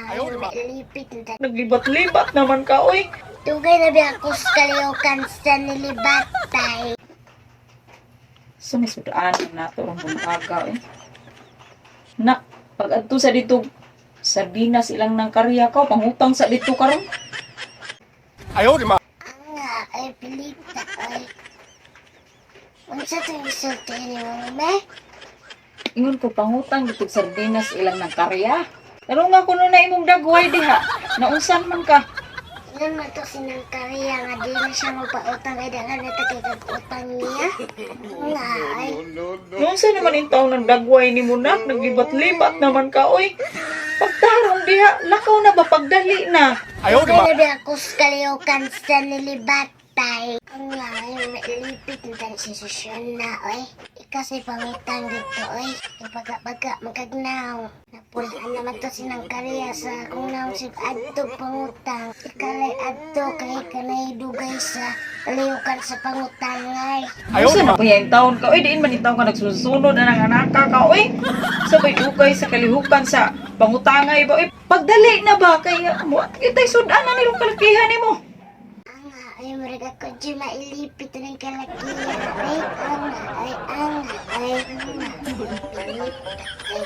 Ayaw na mailipit na tayo. Naglibat-libat naman ka, oy. Tugay na ba ako sa kaliokan sa nilibatay? Sumisudaan na ito ang buntaga, eh. Na, pag adto sa dito, sardinas ilang ng karya ka, pangutang sa dito karon. Ang nga ay pilita ay. Unsa itong isulti ni Mame? Ingon ko pangutang dito sardinas ilang ng karya. Pero nga kuno na imong dagway diha. Naunsan man ka? Ilan man to sinang kariya nga di na siya magpautang ay dagan na utang niya? Nga ay. Naunsan naman yung taong ng dagway ni Munak? Naglibat-libat naman ka, oy. Pagtarong diha, lakaw na ba pagdali na? Tugay na ba ako sa kaliokan sa nilibatay? Ang nga ay mailipit na tayo sa susyon na oy. Ikasay pangutang dito oy. Ipaga-baga magagnaw. Napulaan naman to sinang kariya sa kung naong si adto pangutang. Ikalay adto kay kanay dugay sa kaliyukan sa pangutangay. Naunsan na ba yung taon ka? Oy, diin man yung taon ka nagsusunod na ng anaka ka, oy. Sabay ukay sa kalihukan sa pangutangay ba, oy. Pagdali na ba? Kaya mo, itay sudan na nilong kalakihan ni mo. Ang nga ay marag ako di mailipit ng kalakihan ay ang nga ay ang nga ay ang nga. Pilip ay